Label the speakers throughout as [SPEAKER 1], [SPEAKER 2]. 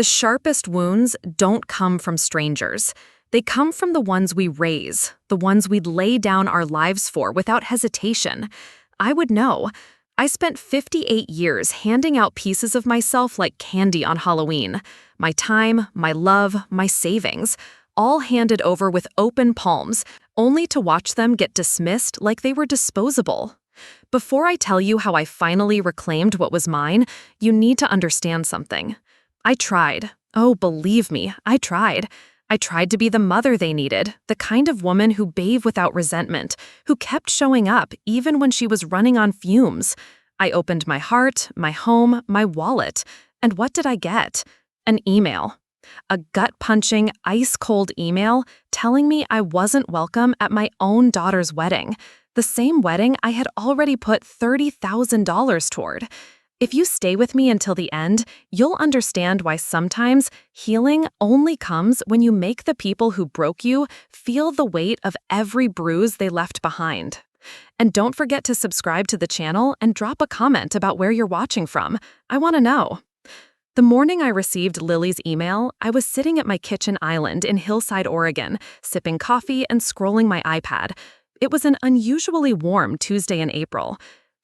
[SPEAKER 1] The sharpest wounds don't come from strangers. They come from the ones we raise, the ones we'd lay down our lives for without hesitation. I would know. I spent 58 years handing out pieces of myself like candy on Halloween. My time, my love, my savings, all handed over with open palms, only to watch them get dismissed like they were disposable. Before I tell you how I finally reclaimed what was mine, you need to understand something. I tried. Oh, believe me, I tried. I tried to be the mother they needed, the kind of woman who bathed without resentment, who kept showing up even when she was running on fumes. I opened my heart, my home, my wallet, and what did I get? An email. A gut-punching, ice-cold email telling me I wasn't welcome at my own daughter's wedding, the same wedding I had already put $30,000 toward. If you stay with me until the end, you'll understand why sometimes healing only comes when you make the people who broke you feel the weight of every bruise they left behind. And don't forget to subscribe to the channel and drop a comment about where you're watching from. I want to know. The morning I received Lily's email, I was sitting at my kitchen island in Hillside, Oregon, sipping coffee and scrolling my iPad. It was an unusually warm Tuesday in April.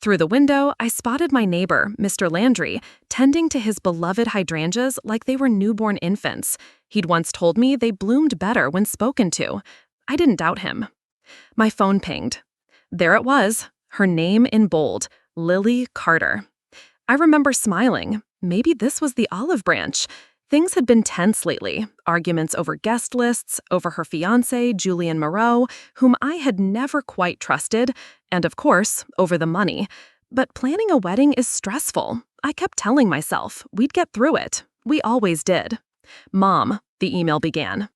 [SPEAKER 1] Through the window, I spotted my neighbor, Mr. Landry, tending to his beloved hydrangeas like they were newborn infants. He'd once told me they bloomed better when spoken to. I didn't doubt him. My phone pinged. There it was, her name in bold, Lily Carter. I remember smiling. Maybe this was the olive branch. Things had been tense lately, arguments over guest lists, over her fiancé, Julian Moreau, whom I had never quite trusted, and of course, over the money. But planning a wedding is stressful. I kept telling myself we'd get through it. We always did. Mom, the email began.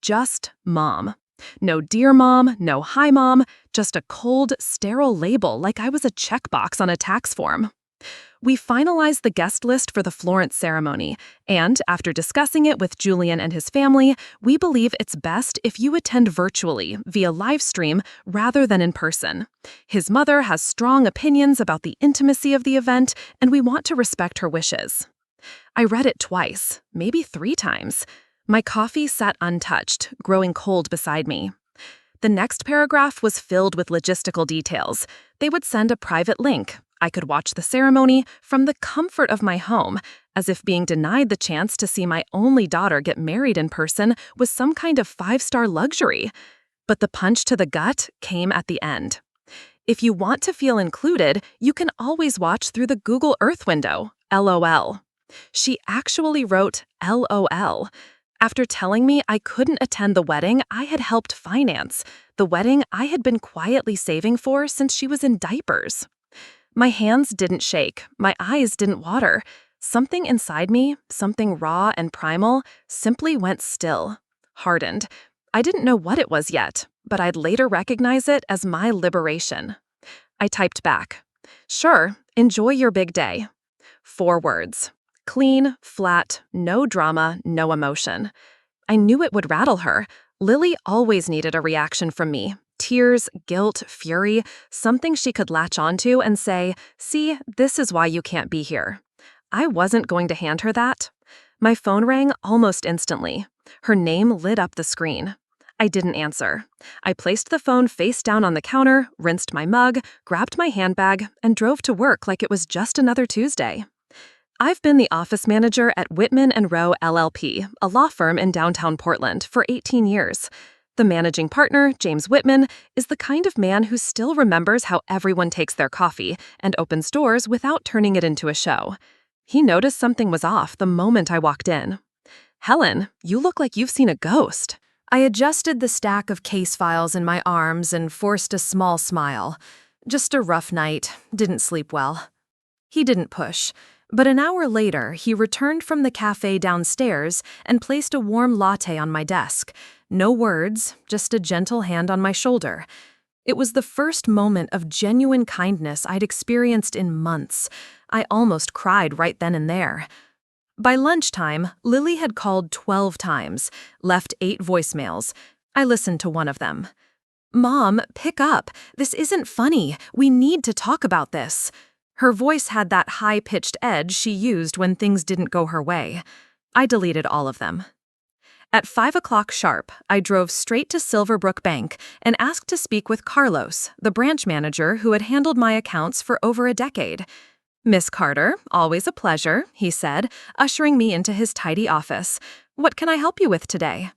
[SPEAKER 1] Just Mom. No dear Mom, no hi Mom, just a cold, sterile label like I was a checkbox on a tax form. We finalized the guest list for the Florence ceremony, and after discussing it with Julian and his family, we believe it's best if you attend virtually via live stream rather than in person. His mother has strong opinions about the intimacy of the event, and we want to respect her wishes. I read it twice, maybe 3 times. My coffee sat untouched, growing cold beside me. The next paragraph was filled with logistical details. They would send a private link. I could watch the ceremony from the comfort of my home, as if being denied the chance to see my only daughter get married in person was some kind of 5-star luxury. But the punch to the gut came at the end. If you want to feel included, you can always watch through the Google Earth window, LOL. She actually wrote LOL. After telling me I couldn't attend the wedding I had helped finance, the wedding I had been quietly saving for since she was in diapers. My hands didn't shake, my eyes didn't water. Something inside me, something raw and primal, simply went still, hardened. I didn't know what it was yet, but I'd later recognize it as my liberation. I typed back, "Sure, enjoy your big day." 4 words. Clean, flat, no drama, no emotion. I knew it would rattle her. Lily always needed a reaction from me. Tears, guilt, fury, something she could latch onto and say, "See, this is why you can't be here." I wasn't going to hand her that. My phone rang almost instantly. Her name lit up the screen. I didn't answer. I placed the phone face down on the counter, rinsed my mug, grabbed my handbag, and drove to work like it was just another Tuesday. I've been the office manager at Whitman & Rowe LLP, a law firm in downtown Portland, for 18 years. The managing partner, James Whitman, is the kind of man who still remembers how everyone takes their coffee and opens doors without turning it into a show. He noticed something was off the moment I walked in. "Helen, you look like you've seen a ghost." I adjusted the stack of case files in my arms and forced a small smile. Just a rough night, didn't sleep well. He didn't push. But an hour later, he returned from the cafe downstairs and placed a warm latte on my desk. No words, just a gentle hand on my shoulder. It was the first moment of genuine kindness I'd experienced in months. I almost cried right then and there. By lunchtime, Lily had called 12 times, left 8 voicemails. I listened to one of them. "Mom, pick up. This isn't funny. We need to talk about this." Her voice had that high-pitched edge she used when things didn't go her way. I deleted all of them. At 5 o'clock sharp, I drove straight to Silverbrook Bank and asked to speak with Carlos, the branch manager who had handled my accounts for over a decade. "Miss Carter, always a pleasure," he said, ushering me into his tidy office. "What can I help you with today?"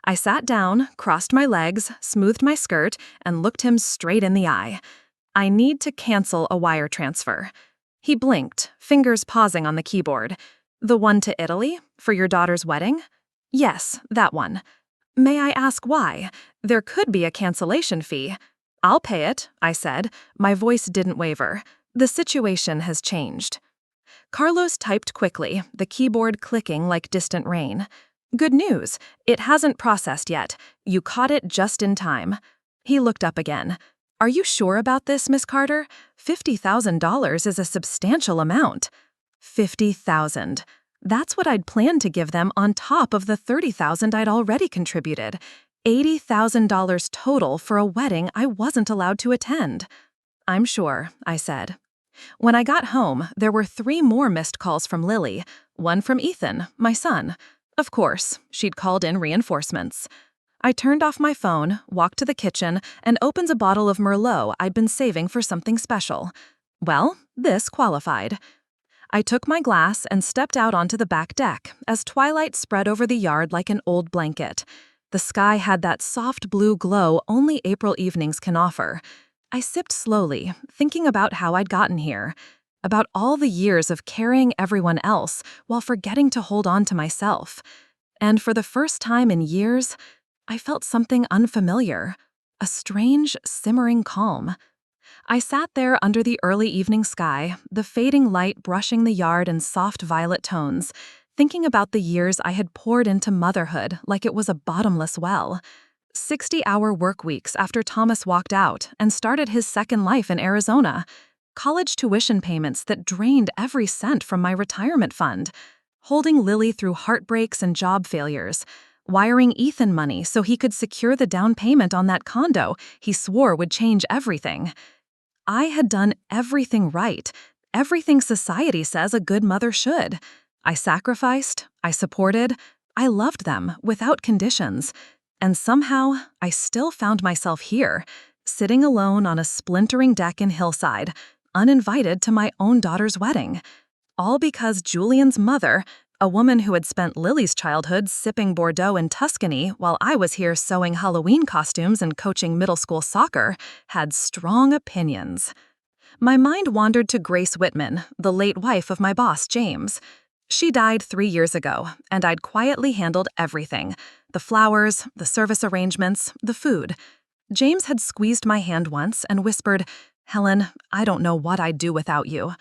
[SPEAKER 1] I sat down, crossed my legs, smoothed my skirt, and looked him straight in the eye. "I need to cancel a wire transfer." He blinked, fingers pausing on the keyboard. "The one to Italy? For your daughter's wedding?" "Yes, that one." "May I ask why? There could be a cancellation fee." "I'll pay it," I said. My voice didn't waver. "The situation has changed." Carlos typed quickly, the keyboard clicking like distant rain. "Good news. It hasn't processed yet. You caught it just in time." He looked up again. "Are you sure about this, Miss Carter? $50,000 is a substantial amount." $50,000. That's what I'd planned to give them on top of the $30,000 I'd already contributed. $80,000 total for a wedding I wasn't allowed to attend. "I'm sure," I said. When I got home, there were 3 more missed calls from Lily, one from Ethan, my son. Of course, she'd called in reinforcements. I turned off my phone, walked to the kitchen, and opened a bottle of Merlot I'd been saving for something special. Well, this qualified. I took my glass and stepped out onto the back deck as twilight spread over the yard like an old blanket. The sky had that soft blue glow only April evenings can offer. I sipped slowly, thinking about how I'd gotten here, about all the years of carrying everyone else while forgetting to hold on to myself. And for the first time in years, I felt something unfamiliar, a strange, simmering calm. I sat there under the early evening sky, the fading light brushing the yard in soft violet tones, thinking about the years I had poured into motherhood like it was a bottomless well. 60-hour work weeks after Thomas walked out and started his second life in Arizona. College tuition payments that drained every cent from my retirement fund. Holding Lily through heartbreaks and job failures. Wiring Ethan money so he could secure the down payment on that condo he swore would change everything. I had done everything right, everything society says a good mother should. I sacrificed, I supported, I loved them without conditions. And somehow, I still found myself here, sitting alone on a splintering deck in Hillside, uninvited to my own daughter's wedding. All because Julian's mother, a woman who had spent Lily's childhood sipping Bordeaux in Tuscany while I was here sewing Halloween costumes and coaching middle school soccer, had strong opinions. My mind wandered to Grace Whitman, the late wife of my boss, James. She died 3 years ago, and I'd quietly handled everything. The flowers, the service arrangements, the food. James had squeezed my hand once and whispered, "Helen, I don't know what I'd do without you."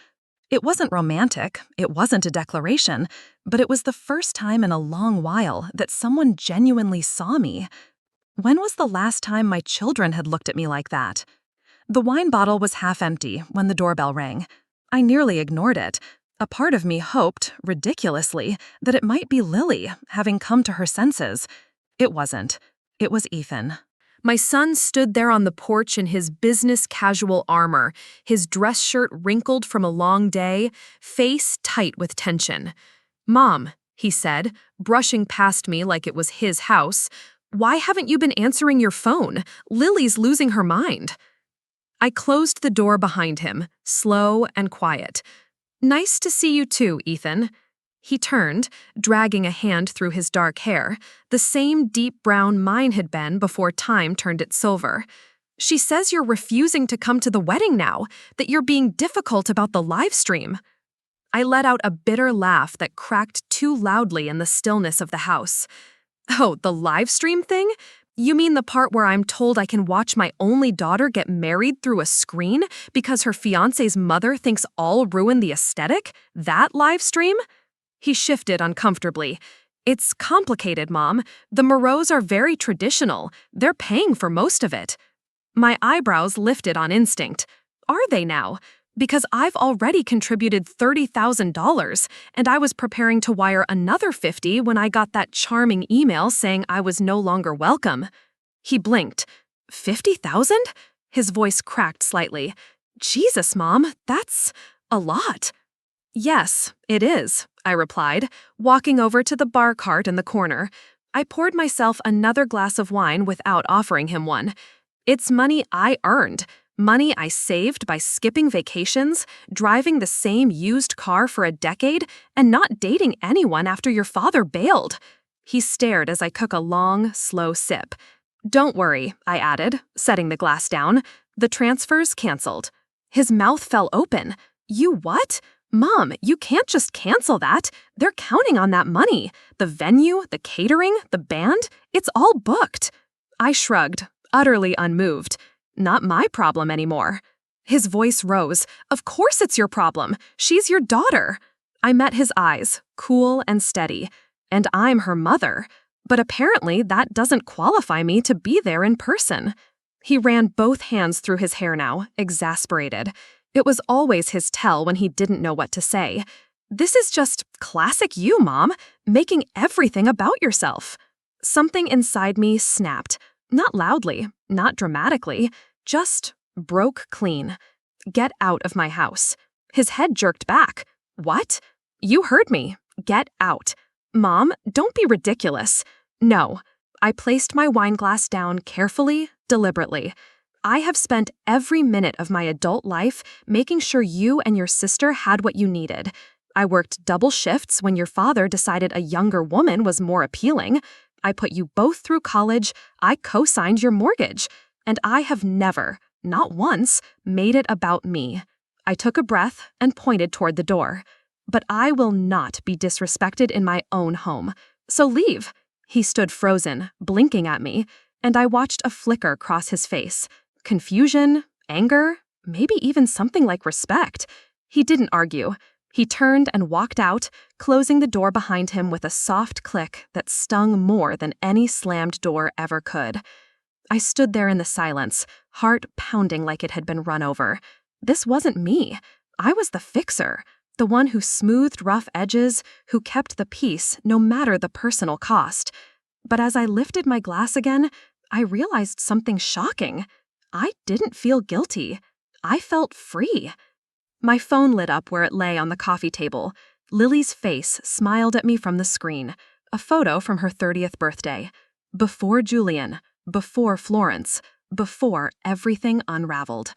[SPEAKER 1] It wasn't romantic, it wasn't a declaration, but it was the first time in a long while that someone genuinely saw me. When was the last time my children had looked at me like that? The wine bottle was half empty when the doorbell rang. I nearly ignored it. A part of me hoped, ridiculously, that it might be Lily, having come to her senses. It wasn't. It was Ethan. My son stood there on the porch in his business casual armor, his dress shirt wrinkled from a long day, face tight with tension. "Mom," he said, brushing past me like it was his house, "why haven't you been answering your phone? Lily's losing her mind." I closed the door behind him, slow and quiet. "Nice to see you too, Ethan." He turned, dragging a hand through his dark hair, the same deep brown mine had been before time turned it silver. "She says you're refusing to come to the wedding now, that you're being difficult about the live stream." I let out a bitter laugh that cracked too loudly in the stillness of the house. "Oh, the live stream thing? You mean the part where I'm told I can watch my only daughter get married through a screen because her fiancé's mother thinks I'll ruin the aesthetic? That live stream?" He shifted uncomfortably. "It's complicated, Mom. The Moreaus are very traditional. They're paying for most of it." My eyebrows lifted on instinct. Are they now? Because I've already contributed $30,000, and I was preparing to wire another $50,000 when I got that charming email saying I was no longer welcome. He blinked. $50,000? His voice cracked slightly. "Jesus, Mom, that's a lot." Yes, it is, I replied, walking over to the bar cart in the corner. I poured myself another glass of wine without offering him one. It's money I earned, money I saved by skipping vacations, driving the same used car for a decade, and not dating anyone after your father bailed. He stared as I took a long, slow sip. Don't worry, I added, setting the glass down. The transfer's canceled. His mouth fell open. You what? Mom, you can't just cancel that. They're counting on that money. The venue, the catering, the band, it's all booked. I shrugged, utterly unmoved. Not my problem anymore. His voice rose. Of course it's your problem. She's your daughter. I met his eyes, cool and steady. And I'm her mother. But apparently that doesn't qualify me to be there in person. He ran both hands through his hair now, exasperated. It was always his tell when he didn't know what to say. This is just classic you, Mom, making everything about yourself. Something inside me snapped. Not loudly, not dramatically, just broke clean. Get out of my house. His head jerked back. What? You heard me. Get out. Mom, don't be ridiculous. No. I placed my wine glass down carefully, deliberately. I have spent every minute of my adult life making sure you and your sister had what you needed. I worked double shifts when your father decided a younger woman was more appealing. I put you both through college, I co-signed your mortgage, and I have never, not once, made it about me. I took a breath and pointed toward the door. But I will not be disrespected in my own home. So leave. He stood frozen, blinking at me, and I watched a flicker cross his face. Confusion, anger, maybe even something like respect. He didn't argue. He turned and walked out, closing the door behind him with a soft click that stung more than any slammed door ever could. I stood there in the silence, heart pounding like it had been run over. This wasn't me. I was the fixer, the one who smoothed rough edges, who kept the peace no matter the personal cost. But as I lifted my glass again, I realized something shocking. I didn't feel guilty. I felt free. My phone lit up where it lay on the coffee table. Lily's face smiled at me from the screen, a photo from her 30th birthday. Before Julian, before Florence, before everything unraveled.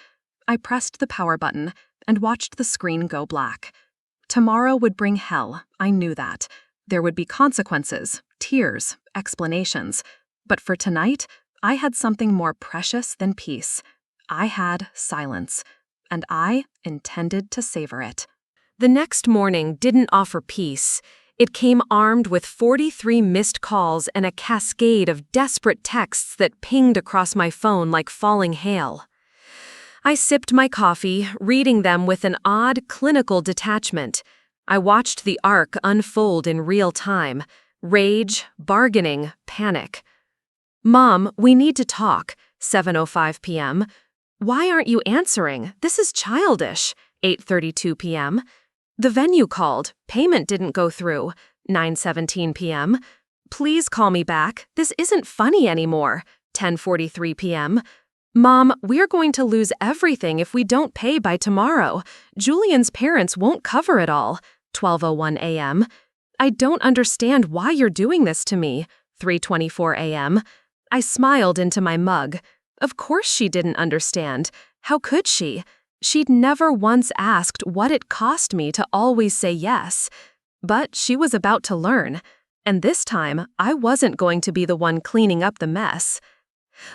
[SPEAKER 1] I pressed the power button and watched the screen go black. Tomorrow would bring hell, I knew that. There would be consequences, tears, explanations. But for tonight, I had something more precious than peace. I had silence, and I intended to savor it. The next morning didn't offer peace. It came armed with 43 missed calls and a cascade of desperate texts that pinged across my phone like falling hail. I sipped my coffee, reading them with an odd, clinical detachment. I watched the arc unfold in real time. Rage, bargaining, panic. Mom, we need to talk. 7:05 p.m. Why aren't you answering? This is childish. 8:32 p.m. The venue called. Payment didn't go through. 9:17 p.m. Please call me back. This isn't funny anymore. 10:43 p.m. Mom, we're going to lose everything if we don't pay by tomorrow. Julian's parents won't cover it all. 12:01 a.m. I don't understand why you're doing this to me. 3:24 a.m. I smiled into my mug. Of course she didn't understand. How could she? She'd never once asked what it cost me to always say yes. But she was about to learn. And this time, I wasn't going to be the one cleaning up the mess.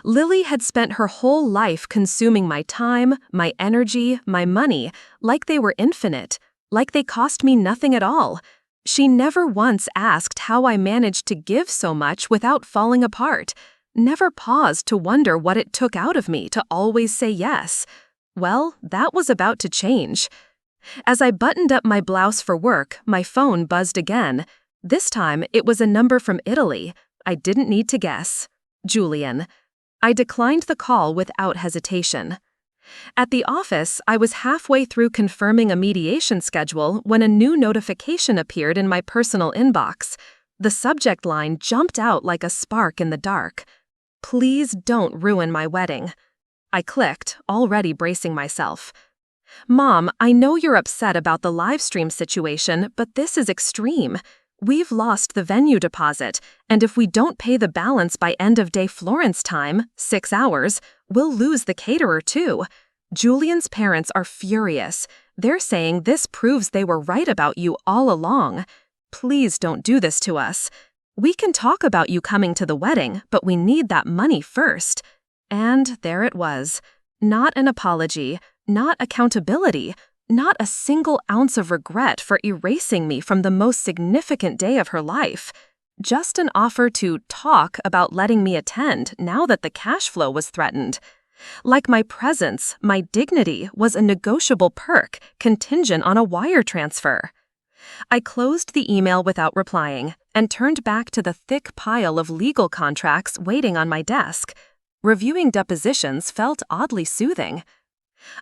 [SPEAKER 1] Lily had spent her whole life consuming my time, my energy, my money, like they were infinite, like they cost me nothing at all. She never once asked how I managed to give so much without falling apart, never paused to wonder what it took out of me to always say yes. Well, that was about to change. As I buttoned up my blouse for work, my phone buzzed again. This time, it was a number from Italy. I didn't need to guess. Julian. I declined the call without hesitation. At the office, I was halfway through confirming a mediation schedule when a new notification appeared in my personal inbox. The subject line jumped out like a spark in the dark. Please don't ruin my wedding. I clicked, already bracing myself. Mom, I know you're upset about the live stream situation, but this is extreme. We've lost the venue deposit, and if we don't pay the balance by end of day Florence time, 6 hours, we'll lose the caterer too. Julian's parents are furious. They're saying this proves they were right about you all along. Please don't do this to us. We can talk about you coming to the wedding, but we need that money first. And there it was. Not an apology, not accountability, not a single ounce of regret for erasing me from the most significant day of her life. Just an offer to talk about letting me attend now that the cash flow was threatened. Like my presence, my dignity was a negotiable perk contingent on a wire transfer. I closed the email without replying and turned back to the thick pile of legal contracts waiting on my desk. Reviewing depositions felt oddly soothing.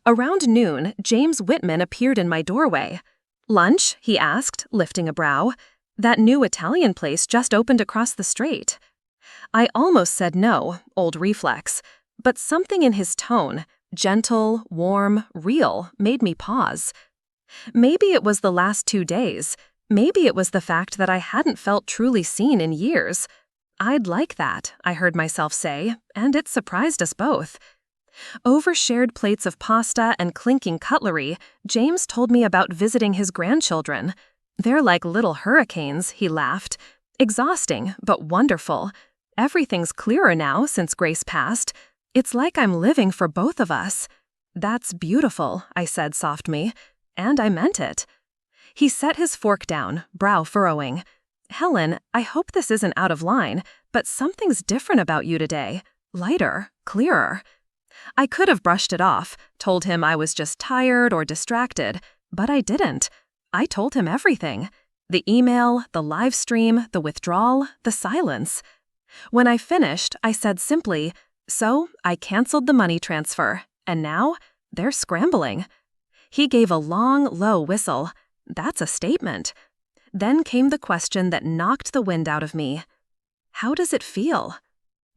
[SPEAKER 1] Around noon, James Whitman appeared in my doorway. "Lunch?" he asked, lifting a brow. "That new Italian place just opened across the street." I almost said no, old reflex, but something in his tone, gentle, warm, real, made me pause. Maybe it was the last 2 days. Maybe it was the fact that I hadn't felt truly seen in years. I'd like that, I heard myself say, and it surprised us both. Over shared plates of pasta and clinking cutlery, James told me about visiting his grandchildren. "They're like little hurricanes," he laughed. "Exhausting, but wonderful. Everything's clearer now since Grace passed. It's like I'm living for both of us." "That's beautiful," I said softly, and I meant it. He set his fork down, brow furrowing. "Helen, I hope this isn't out of line, but something's different about you today. Lighter, clearer." I could have brushed it off, told him I was just tired or distracted, but I didn't. I told him everything. The email, the live stream, the withdrawal, the silence. When I finished, I said simply, "So, I canceled the money transfer, and now they're scrambling." He gave a long, low whistle. That's a statement. Then came the question that knocked the wind out of me. How does it feel?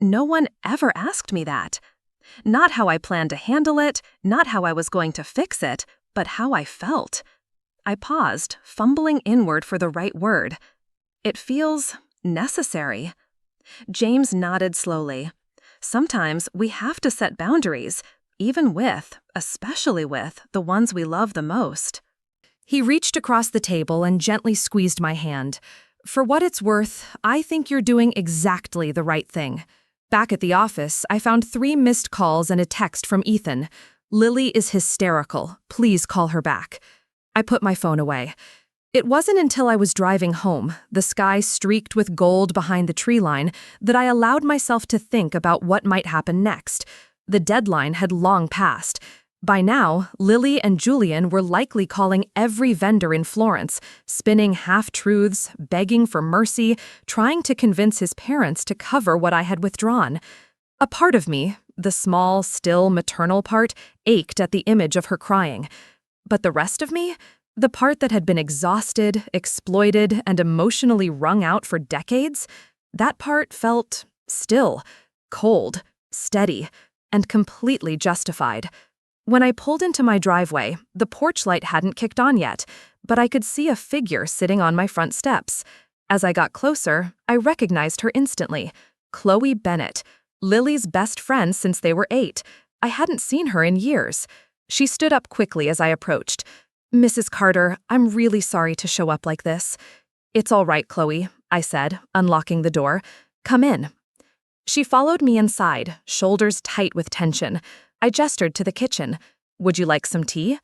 [SPEAKER 1] No one ever asked me that. Not how I planned to handle it, not how I was going to fix it, but how I felt. I paused, fumbling inward for the right word. It feels necessary. James nodded slowly. Sometimes we have to set boundaries, even with, especially with, the ones we love the most. He reached across the table and gently squeezed my hand. "For what it's worth, I think you're doing exactly the right thing." Back at the office, I found 3 missed calls and a text from Ethan. "Lily is hysterical. Please call her back." I put my phone away. It wasn't until I was driving home, the sky streaked with gold behind the tree line, that I allowed myself to think about what might happen next. The deadline had long passed. By now, Lily and Julian were likely calling every vendor in Florence, spinning half-truths, begging for mercy, trying to convince his parents to cover what I had withdrawn. A part of me, the small, still maternal part, ached at the image of her crying. But the rest of me, the part that had been exhausted, exploited, and emotionally wrung out for decades, that part felt still, cold, steady, and completely justified. When I pulled into my driveway, the porch light hadn't kicked on yet, but I could see a figure sitting on my front steps. As I got closer, I recognized her instantly. Chloe Bennett, Lily's best friend since they were 8. I hadn't seen her in years. She stood up quickly as I approached. "Mrs. Carter, I'm really sorry to show up like this." "It's all right, Chloe," I said, unlocking the door. "Come in." She followed me inside, shoulders tight with tension. I gestured to the kitchen. "Would you like some tea?"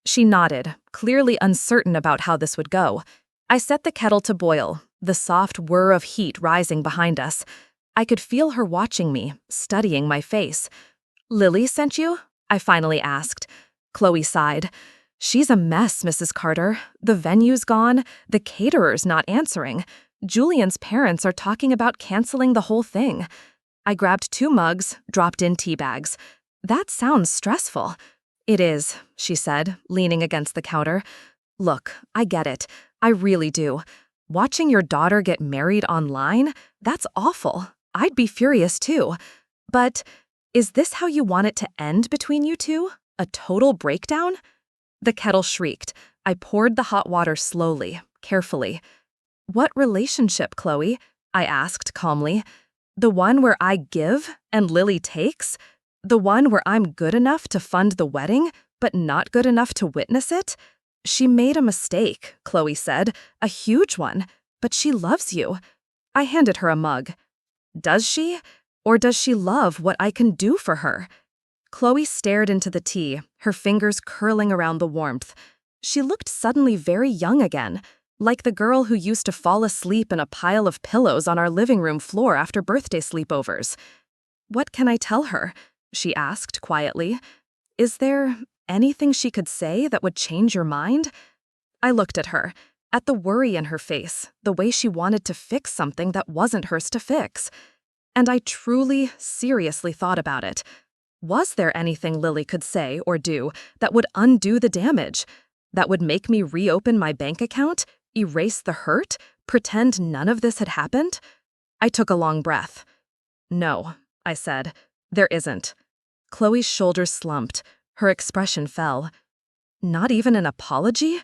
[SPEAKER 1] She nodded, clearly uncertain about how this would go. I set the kettle to boil, the soft whir of heat rising behind us. I could feel her watching me, studying my face. "Lily sent you?" I finally asked. Chloe sighed. "She's a mess, Mrs. Carter. The venue's gone, the caterer's not answering. Julian's parents are talking about canceling the whole thing." I grabbed 2 mugs, dropped in tea bags. "That sounds stressful." "It is," she said, leaning against the counter. "Look, I get it. I really do. Watching your daughter get married online? That's awful. I'd be furious too. But is this how you want it to end between you two? A total breakdown?" The kettle shrieked. I poured the hot water slowly, carefully. What relationship, Chloe? I asked calmly. The one where I give and Lily takes? The one where I'm good enough to fund the wedding, but not good enough to witness it? She made a mistake, Chloe said, a huge one, but she loves you. I handed her a mug. Does she? Or does she love what I can do for her? Chloe stared into the tea, her fingers curling around the warmth. She looked suddenly very young again, like the girl who used to fall asleep in a pile of pillows on our living room floor after birthday sleepovers. What can I tell her? She asked quietly. Is there anything she could say that would change your mind? I looked at her, at the worry in her face, the way she wanted to fix something that wasn't hers to fix. And I truly, seriously thought about it. Was there anything Lily could say or do that would undo the damage? That would make me reopen my bank account, erase the hurt, pretend none of this had happened? I took a long breath. No, I said, there isn't. Chloe's shoulders slumped. Her expression fell. Not even an apology?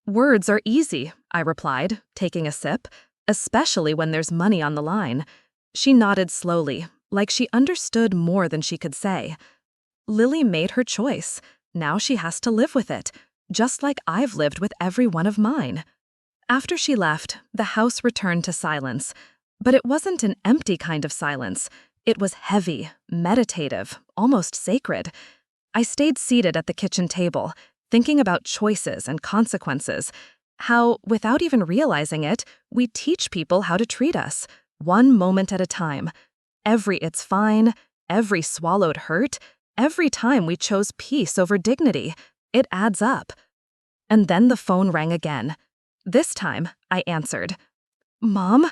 [SPEAKER 1] Words are easy, I replied, taking a sip, especially when there's money on the line. She nodded slowly, like she understood more than she could say. Lily made her choice. Now she has to live with it, just like I've lived with every one of mine. After she left, the house returned to silence. But it wasn't an empty kind of silence. It was heavy, meditative, almost sacred. I stayed seated at the kitchen table, thinking about choices and consequences. How, without even realizing it, we teach people how to treat us, one moment at a time. Every "it's fine," every swallowed hurt, every time we chose peace over dignity. It adds up. And then the phone rang again. This time, I answered. Mom?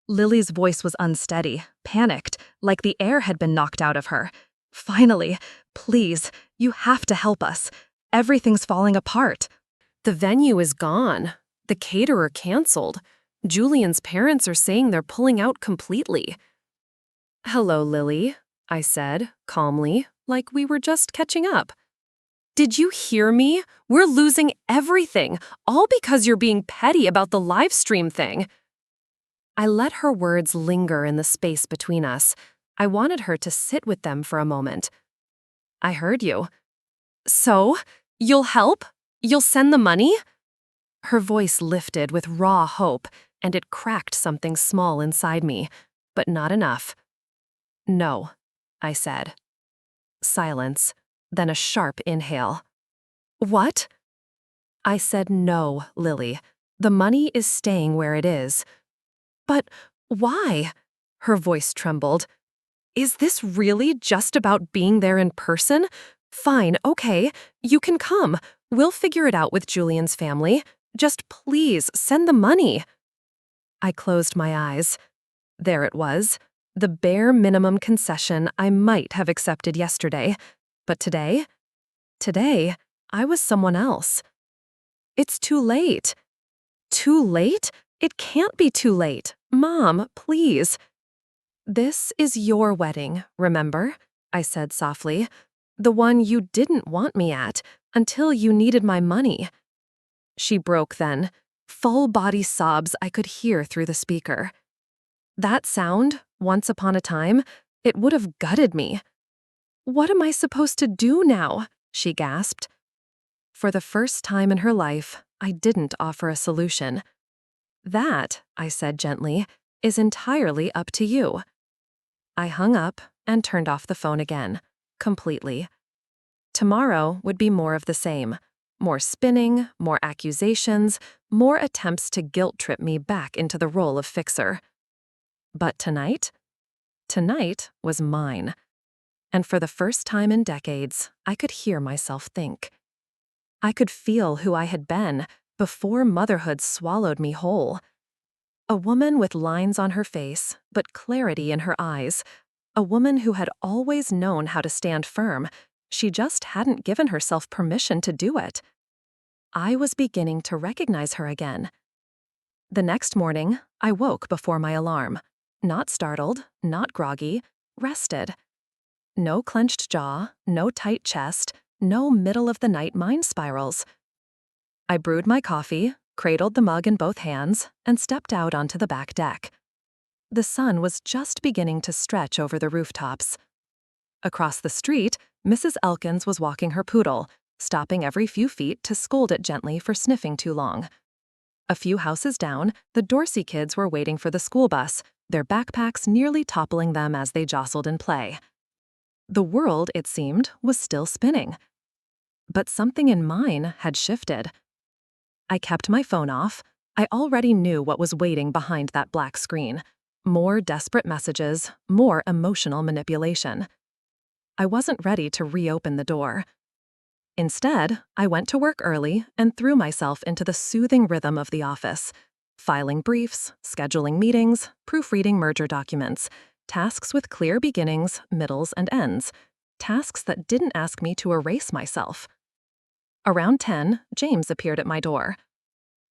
[SPEAKER 1] Lily's voice was unsteady, panicked, like the air had been knocked out of her. Finally, please, you have to help us. Everything's falling apart. The venue is gone. The caterer canceled. Julian's parents are saying they're pulling out completely. Hello, Lily, I said, calmly, like we were just catching up. Did you hear me? We're losing everything, all because you're being petty about the live stream thing. I let her words linger in the space between us. I wanted her to sit with them for a moment. I heard you. So, you'll help? You'll send the money? Her voice lifted with raw hope, and it cracked something small inside me, but not enough. No, I said. Silence, then a sharp inhale. What? I said no, Lily. The money is staying where it is. But why? Her voice trembled. Is this really just about being there in person? Fine, okay, you can come. We'll figure it out with Julian's family. Just please send the money. I closed my eyes. There it was, the bare minimum concession I might have accepted yesterday. But today, I was someone else. It's too late. Too late? It can't be too late. Mom, please. This is your wedding, remember? I said softly. The one you didn't want me at until you needed my money. She broke then, full-body sobs I could hear through the speaker. That sound, once upon a time, it would have gutted me. What am I supposed to do now? She gasped. For the first time in her life, I didn't offer a solution. That, I said gently, is entirely up to you. I hung up and turned off the phone again, completely. Tomorrow would be more of the same. More spinning, more accusations, more attempts to guilt-trip me back into the role of fixer. But tonight? Tonight was mine. And for the first time in decades, I could hear myself think. I could feel who I had been before motherhood swallowed me whole. A woman with lines on her face, but clarity in her eyes. A woman who had always known how to stand firm. She just hadn't given herself permission to do it. I was beginning to recognize her again. The next morning, I woke before my alarm. Not startled, not groggy, rested. No clenched jaw, no tight chest, No middle-of-the-night mind spirals. I brewed my coffee, cradled the mug in both hands, and stepped out onto the back deck. The sun was just beginning to stretch over the rooftops. Across the street, Mrs. Elkins was walking her poodle, stopping every few feet to scold it gently for sniffing too long. A few houses down, the Dorsey kids were waiting for the school bus, their backpacks nearly toppling them as they jostled in play. The world, it seemed, was still spinning. But something in mine had shifted. I kept my phone off. I already knew what was waiting behind that black screen. More desperate messages, more emotional manipulation. I wasn't ready to reopen the door. Instead, I went to work early and threw myself into the soothing rhythm of the office, filing briefs, scheduling meetings, proofreading merger documents, tasks with clear beginnings, middles, and ends, tasks that didn't ask me to erase myself. Around 10, James appeared at my door.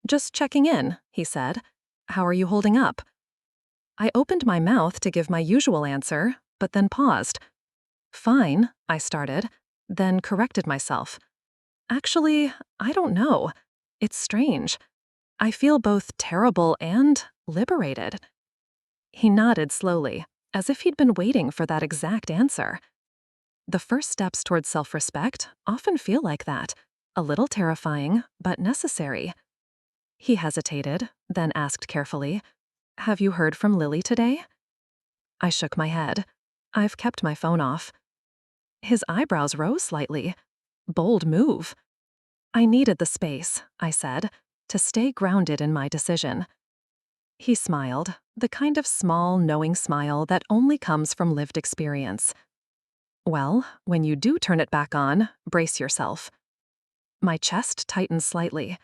[SPEAKER 1] "Just checking in," he said. "How are you holding up?" I opened my mouth to give my usual answer, but then paused. "Fine," I started, then corrected myself. "Actually, I don't know. It's strange. I feel both terrible and liberated." He nodded slowly, as if he'd been waiting for that exact answer. The first steps toward self-respect often feel like that, a little terrifying, but necessary. He hesitated, then asked carefully, "Have you heard from Lily today?" I shook my head. I've kept my phone off. His eyebrows rose slightly. Bold move. I needed the space, I said, to stay grounded in my decision. He smiled, the kind of small, knowing smile that only comes from lived experience. "Well, when you do turn it back on, brace yourself." My chest tightened slightly.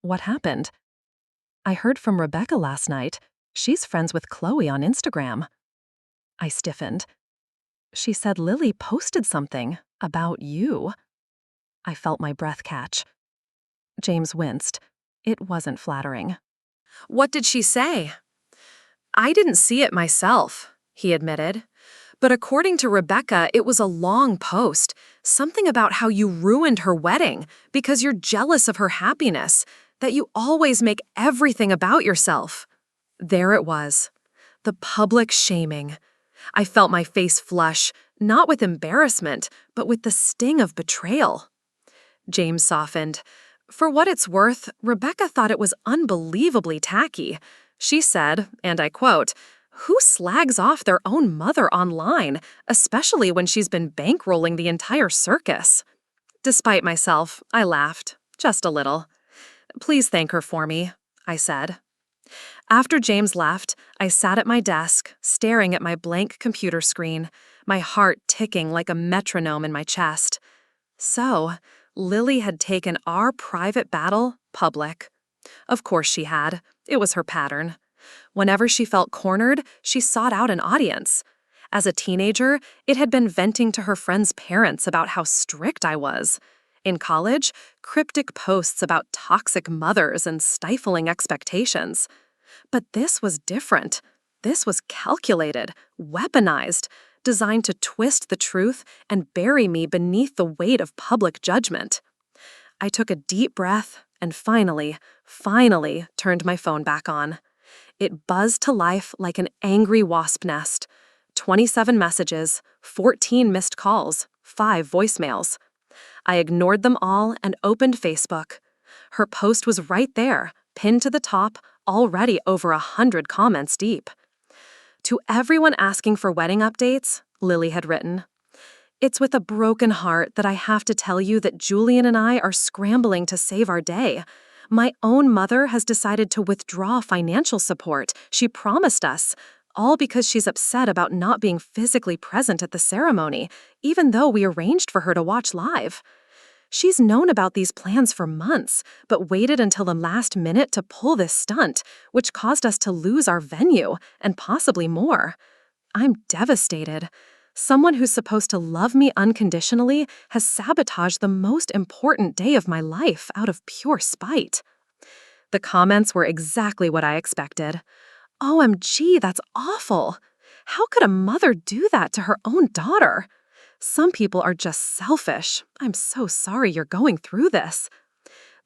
[SPEAKER 1] "What happened?" "I heard from Rebecca last night. She's friends with Chloe on Instagram." I stiffened. "She said Lily posted something about you." I felt my breath catch. James winced. It wasn't flattering.
[SPEAKER 2] "What did she say?" "I didn't see it myself," he admitted. "But according to Rebecca, it was a long post. Something about how you ruined her wedding because you're jealous of her happiness, that you always make everything about yourself." There it was. The public shaming. I felt my face flush, not with embarrassment, but with the sting of betrayal. James softened. For what it's worth, Rebecca thought it was unbelievably tacky. She said, and I quote, "Who slags off their own mother online, especially when she's been bankrolling the entire circus?" Despite myself, I laughed, just a little. "Please thank her for me," I said. After James left, I sat at my desk, staring at my blank computer screen, my heart ticking like a metronome in my chest. So, Lily had taken our private battle public. Of course she had. It was her pattern. Whenever she felt cornered, she sought out an audience. As a teenager, it had been venting to her friends' parents about how strict I was. In college, cryptic posts about toxic mothers and stifling expectations. But this was different. This was calculated, weaponized, designed to twist the truth and bury me beneath the weight of public judgment. I took a deep breath and finally turned my phone back on. It buzzed to life like an angry wasp nest. 27 messages, 14 missed calls, 5 voicemails. I ignored them all and opened Facebook. Her post was right there, pinned to the top, already over 100 comments deep. "To everyone asking for wedding updates," Lily had written, "it's with a broken heart that I have to tell you that Julian and I are scrambling to save our day. My own mother has decided to withdraw financial support she promised us, all because she's upset about not being physically present at the ceremony, even though we arranged for her to watch live. She's known about these plans for months, but waited until the last minute to pull this stunt, which caused us to lose our venue, and possibly more. I'm devastated. Someone who's supposed to love me unconditionally has sabotaged the most important day of my life out of pure spite." The comments were exactly what I expected. "OMG, that's awful. How could a mother do that to her own daughter?" Some people are just selfish. I'm so sorry you're going through this.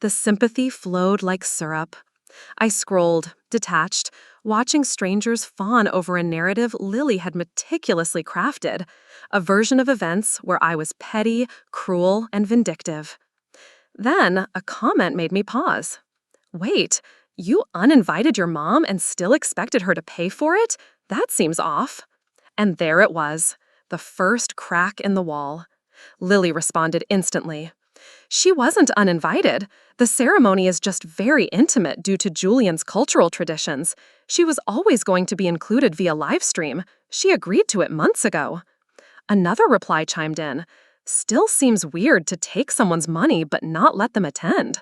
[SPEAKER 2] The sympathy flowed like syrup. I scrolled, detached, watching strangers fawn over a narrative Lily had meticulously crafted, a version of events where I was petty, cruel, and vindictive. Then a comment made me pause. Wait, you uninvited your mom and still expected her to pay for it? That seems off. And there it was, the first crack in the wall. Lily responded instantly. She wasn't uninvited. The ceremony is just very intimate due to Julian's cultural traditions. She was always going to be included via live stream. She agreed to it months ago. Another reply chimed in. Still seems weird to take someone's money but not let them attend.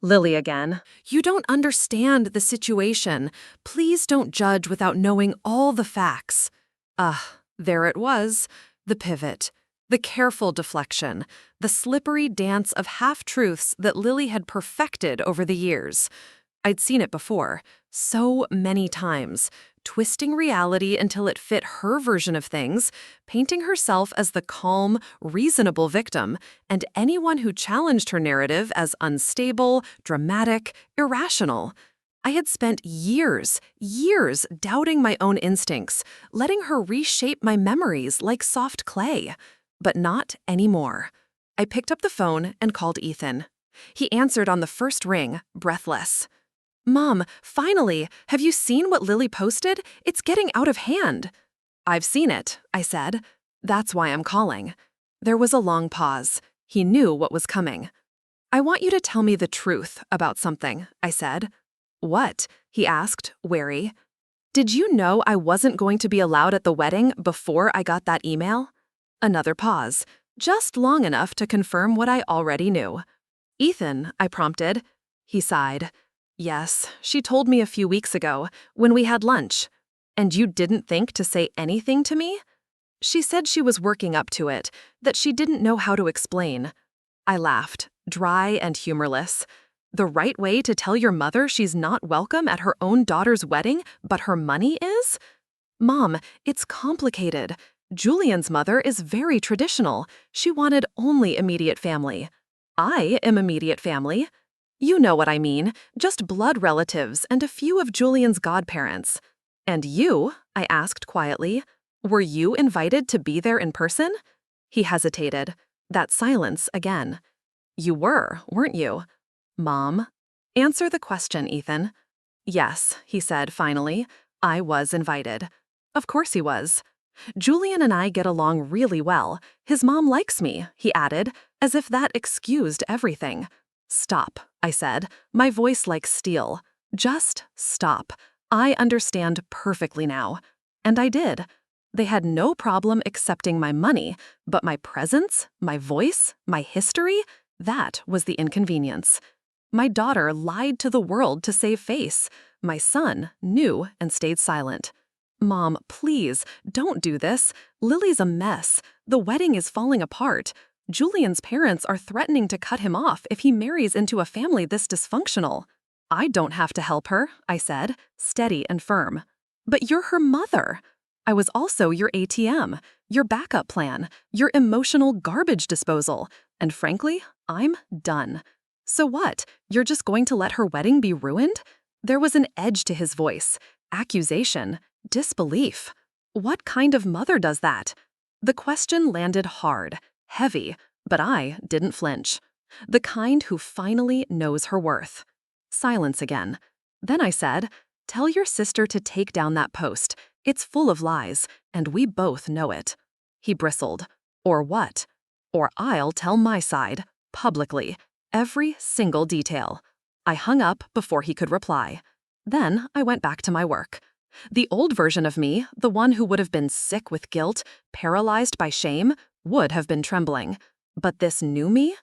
[SPEAKER 2] Lily again.
[SPEAKER 1] You don't understand the situation. Please don't judge without knowing all the facts. There it was, the pivot. The careful deflection, the slippery dance of half-truths that Lily had perfected over the years. I'd seen it before, so many times, twisting reality until it fit her version of things, painting herself as the calm, reasonable victim, and anyone who challenged her narrative as unstable, dramatic, irrational. I had spent years doubting my own instincts, letting her reshape my memories like soft clay. But not anymore. I picked up the phone and called Ethan. He answered on the first ring, breathless. Mom, finally, have you seen what Lily posted? It's getting out of hand. I've seen it, I said. That's why I'm calling. There was a long pause. He knew what was coming. I want you to tell me the truth about something, I said. What? He asked, wary. Did you know I wasn't going to be allowed at the wedding before I got that email? Another pause, just long enough to confirm what I already knew. Ethan, I prompted. He sighed. Yes, she told me a few weeks ago, when we had lunch. And you didn't think to say anything to me? She said she was working up to it, that she didn't know how to explain. I laughed, dry and humorless. The right way to tell your mother she's not welcome at her own daughter's wedding, but her money is? Mom, it's complicated. Julian's mother is very traditional. She wanted only immediate family. I am immediate family. You know what I mean, just blood relatives and a few of Julian's godparents. And you, I asked quietly, were you invited to be there in person? He hesitated. That silence again. You were, weren't you? Mom? Answer the question, Ethan. Yes, he said finally. I was invited. Of course he was. Julian and I get along really well. His mom likes me, he added, as if that excused everything. Stop, I said, my voice like steel. Just stop. I understand perfectly now. And I did. They had no problem accepting my money, but my presence, my voice, my history, that was the inconvenience. My daughter lied to the world to save face. My son knew and stayed silent. Mom, please, don't do this. Lily's a mess. The wedding is falling apart. Julian's parents are threatening to cut him off if he marries into a family this dysfunctional. I don't have to help her, I said, steady and firm. But you're her mother. I was also your ATM, your backup plan, your emotional garbage disposal. And frankly, I'm done. So what? You're just going to let her wedding be ruined? There was an edge to his voice, accusation, disbelief. What kind of mother does that? The question landed hard, heavy, but I didn't flinch. The kind who finally knows her worth. Silence again. Then I said, tell your sister to take down that post. It's full of lies, and we both know it. He bristled. Or what? Or I'll tell my side, publicly, every single detail. I hung up before he could reply. Then I went back to my work. The old version of me, the one who would have been sick with guilt, paralyzed by shame, would have been trembling. But this new me?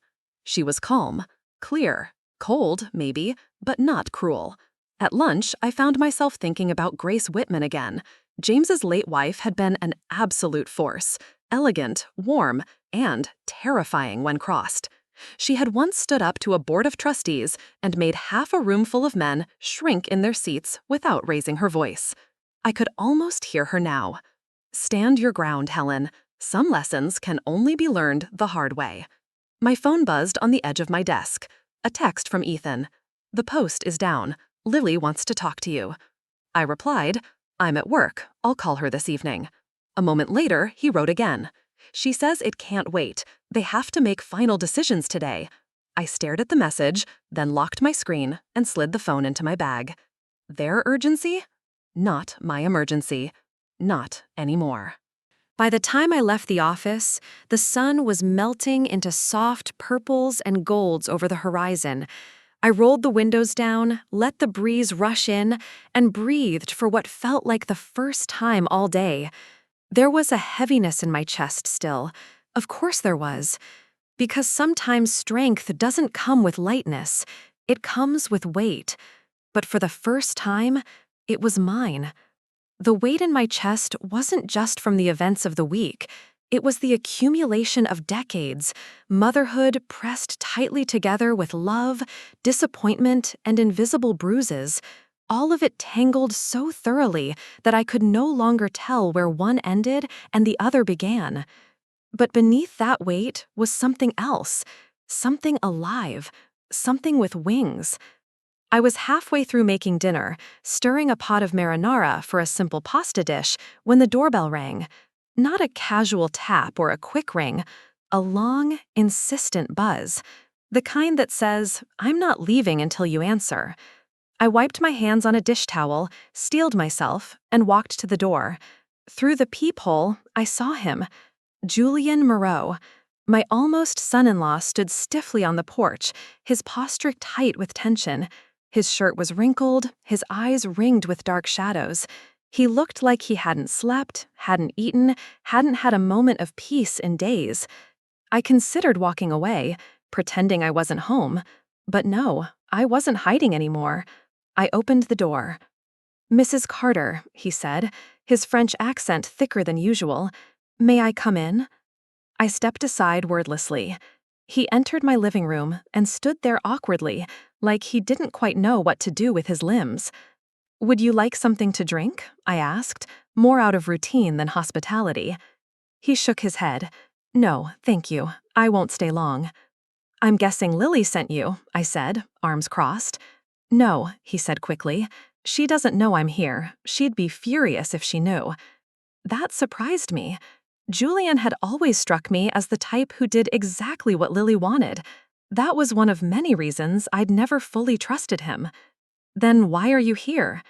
[SPEAKER 1] She was calm, clear, cold, maybe, but not cruel. At lunch, I found myself thinking about Grace Whitman again. James's late wife had been an absolute force, elegant, warm, and terrifying when crossed. She had once stood up to a board of trustees and made half a room full of men shrink in their seats without raising her voice. I could almost hear her now. Stand your ground, Helen. Some lessons can only be learned the hard way. My phone buzzed on the edge of my desk. A text from Ethan. "The post is down. Lily wants to talk to you." I replied, "I'm at work. I'll call her this evening." A moment later, he wrote again. "She says it can't wait. They have to make final decisions today." I stared at the message, then locked my screen and slid the phone into my bag. Their urgency? Not my emergency. Not anymore.
[SPEAKER 2] By the time I left the office, the sun was melting into soft purples and golds over the horizon. I rolled the windows down, let the breeze rush in, and breathed for what felt like the first time all day. There was a heaviness in my chest still. Of course there was. Because sometimes strength doesn't come with lightness. It comes with weight. But for the first time, it was mine. The weight in my chest wasn't just from the events of the week. It was the accumulation of decades, motherhood pressed tightly together with love, disappointment, and invisible bruises, all of it tangled so thoroughly that I could no longer tell where one ended and the other began. But beneath that weight was something else, something alive, something with wings. I was halfway through making dinner, stirring a pot of marinara for a simple pasta dish, when the doorbell rang. Not a casual tap or a quick ring, a long, insistent buzz. The kind that says, "I'm not leaving until you answer." I wiped my hands on a dish towel, steeled myself, and walked to the door. Through the peephole, I saw him. Julian Moreau. My almost son-in-law stood stiffly on the porch, his posture tight with tension. His shirt was wrinkled, his eyes ringed with dark shadows. He looked like he hadn't slept, hadn't eaten, hadn't had a moment of peace in days. I considered walking away, pretending I wasn't home. But no, I wasn't hiding anymore. I opened the door. "Mrs. Carter," he said, his French accent thicker than usual. "May I come in?" I stepped aside wordlessly. He entered my living room and stood there awkwardly, like he didn't quite know what to do with his limbs. "Would you like something to drink?" I asked, more out of routine than hospitality. He shook his head. "No, thank you. I won't stay long." "I'm guessing Lily sent you," I said, arms crossed. "No," he said quickly. "She doesn't know I'm here. She'd be furious if she knew." That surprised me. Julian had always struck me as the type who did exactly what Lily wanted. That was one of many reasons I'd never fully trusted him. "Then why are you here?"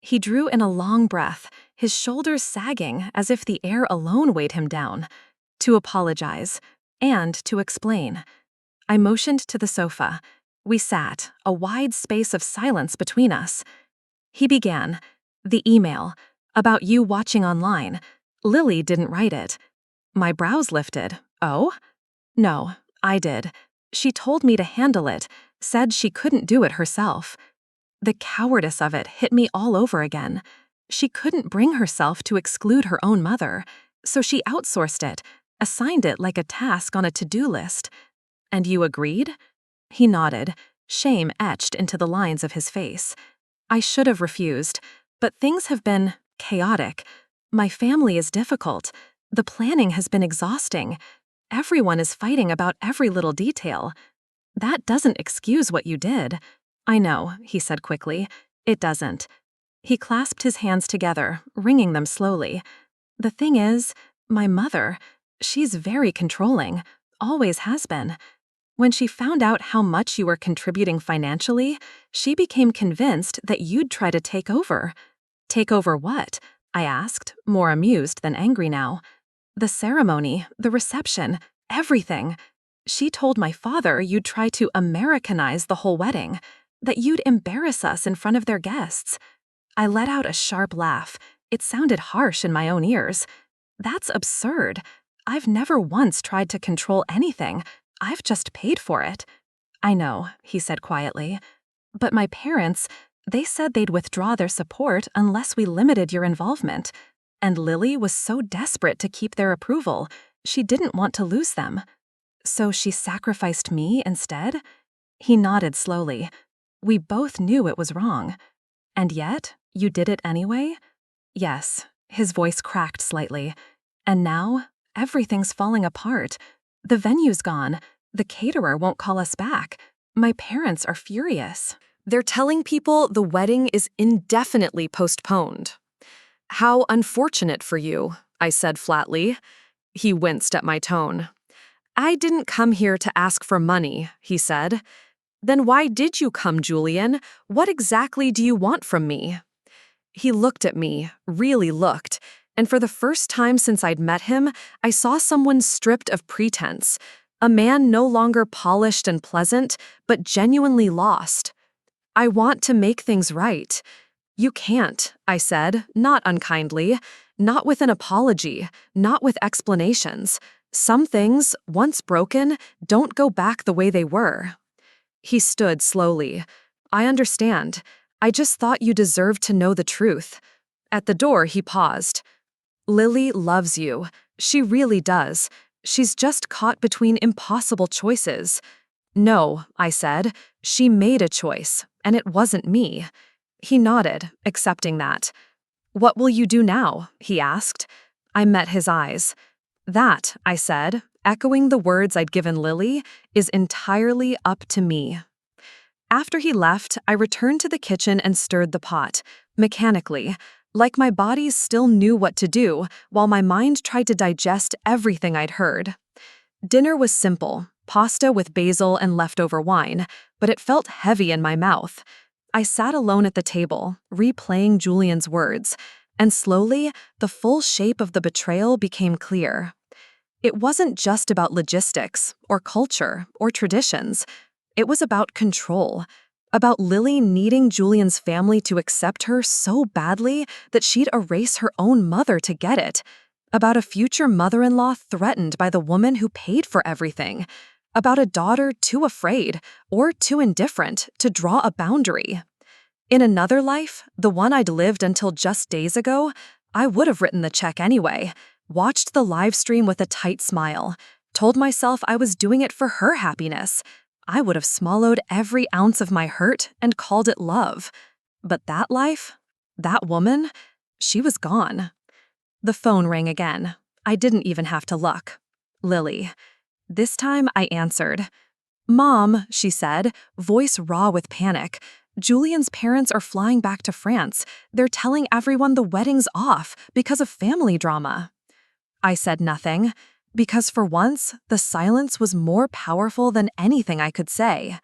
[SPEAKER 2] He drew in a long breath, his shoulders sagging as if the air alone weighed him down. "To apologize. And to explain." I motioned to the sofa. We sat, a wide space of silence between us. He began. "The email. About you watching online. Lily didn't write it." My brows lifted. "Oh?" "No, I did. She told me to handle it, said she couldn't do it herself." The cowardice of it hit me all over again. She couldn't bring herself to exclude her own mother, so she outsourced it, assigned it like a task on a to-do list. "And you agreed?" He nodded, shame etched into the lines of his face. "I should have refused, but things have been chaotic. My family is difficult. The planning has been exhausting. Everyone is fighting about every little detail. That doesn't excuse what you did." "I know," he said quickly. "It doesn't." He clasped his hands together, wringing them slowly. "The thing is, my mother, she's very controlling, always has been. When she found out how much you were contributing financially, she became convinced that you'd try to take over." "Take over what?" I asked, more amused than angry now. "The ceremony, the reception, everything. She told my father you'd try to Americanize the whole wedding, that you'd embarrass us in front of their guests." I let out a sharp laugh. It sounded harsh in my own ears. "That's absurd. I've never once tried to control anything. I've just paid for it." "I know," he said quietly. "But my parents, they said they'd withdraw their support unless we limited your involvement. And Lily was so desperate to keep their approval, she didn't want to lose them. So she sacrificed me instead?" He nodded slowly. "We both knew it was wrong." "And yet, you did it anyway?" "Yes." His voice cracked slightly. "And now,
[SPEAKER 1] everything's falling apart. The venue's gone. The caterer won't call us back. My parents are furious.
[SPEAKER 2] They're telling people the wedding is indefinitely postponed. How unfortunate for you, I said flatly. He winced at my tone. I didn't come here to ask for money, he said. Then why did you come, Julian? What exactly do you want from me? He looked at me, really looked, and for the first time since I'd met him, I saw someone stripped of pretense, a man no longer polished and pleasant, but genuinely lost. I want to make things right. You can't, I said, not unkindly, not with an apology, not with explanations. Some things, once broken, don't go back the way they were. He stood slowly. I understand. I just thought you deserved to know the truth. At the door, he paused. Lily loves you. She really does. She's just caught between impossible choices. No, I said. She made a choice, and it wasn't me. He nodded, accepting that. What will you do now? He asked. I met his eyes. That, I said, echoing the words I'd given Lily, is entirely up to me. After he left, I returned to the kitchen and stirred the pot, mechanically, like my body still knew what to do, while my mind tried to digest everything I'd heard. Dinner was simple, pasta with basil and leftover wine, but it felt heavy in my mouth. I sat alone at the table, replaying Julian's words, and slowly, the full shape of the betrayal became clear. It wasn't just about logistics, or culture, or traditions. It was about control, about Lily needing Julian's family to accept her so badly that she'd erase her own mother to get it, about a future mother-in-law threatened by the woman who paid for everything, about a daughter too afraid or too indifferent to draw a boundary. In another life, the one I'd lived until just days ago, I would have written the check anyway, watched the live stream with a tight smile, told myself I was doing it for her happiness. I would have swallowed every ounce of my hurt and called it love. But that life, that woman, she was gone. The phone rang again. I didn't even have to look. Lily. This time I answered. Mom, she said, voice raw with panic. Julian's parents are flying back to France. They're telling everyone the wedding's off because of family drama. I said nothing, because for once, the silence was more powerful than anything I could say.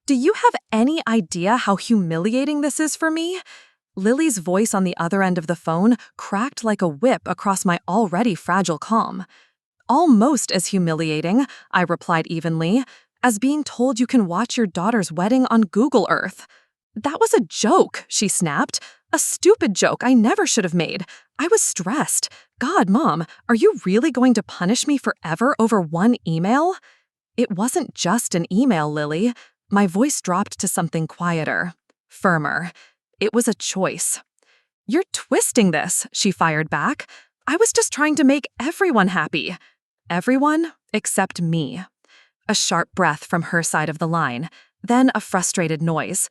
[SPEAKER 2] Do you have any idea how humiliating this is for me? Lily's voice on the other end of the phone cracked like a whip across my already fragile calm. Almost as humiliating, I replied evenly, as being told you can watch your daughter's wedding on Google Earth. That was a joke, she snapped. A stupid joke I never should have made. I was stressed. God, Mom, are you really going to punish me forever over one email? It wasn't just an email, Lily. My voice dropped to something quieter, firmer. It was a choice. You're twisting this, she fired back. I was just trying to make everyone happy. Everyone except me. A sharp breath from her side of the line, then a frustrated noise.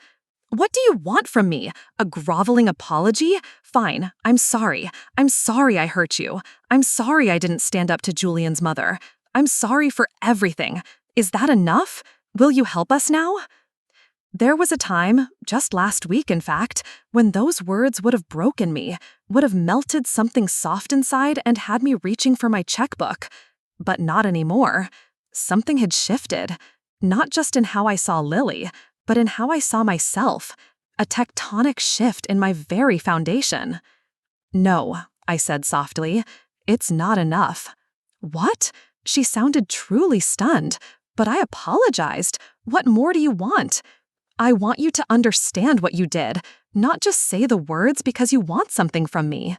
[SPEAKER 2] What do you want from me? A groveling apology? Fine, I'm sorry. I'm sorry I hurt you. I'm sorry I didn't stand up to Julian's mother. I'm sorry for everything. Is that enough? Will you help us now? There was a time, just last week in fact, when those words would have broken me, would have melted something soft inside and had me reaching for my checkbook. But not anymore. Something had shifted, not just in how I saw Lily, but in how I saw myself, a tectonic shift in my very foundation. No, I said softly, it's not enough. What? She sounded truly stunned, but I apologized. What more do you want? I want you to understand what you did, not just say the words because you want something from me.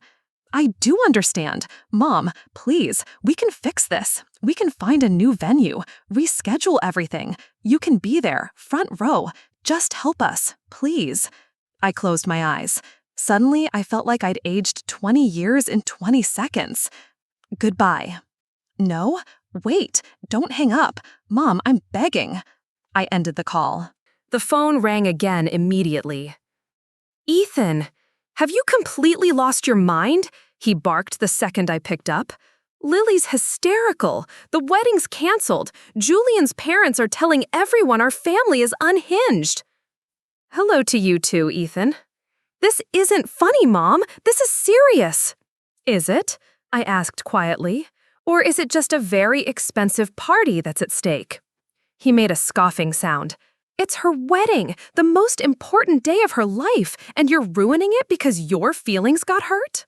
[SPEAKER 2] I do understand. Mom, please, we can fix this. We can find a new venue, reschedule everything. You can be there, front row. Just help us, please. I closed my eyes. Suddenly, I felt like I'd aged 20 years in 20 seconds. Goodbye. No, wait, don't hang up. Mom, I'm begging. I ended the call. The phone rang again immediately. Ethan, have you completely lost your mind? He barked the second I picked up. Lily's hysterical. The wedding's canceled. Julian's parents are telling everyone our family is unhinged. Hello to you too, Ethan. This isn't funny, Mom. This is serious. Is it? I asked quietly. Or is it just a very expensive party that's at stake? He made a scoffing sound. It's her wedding, the most important day of her life, and you're ruining it because your feelings got hurt?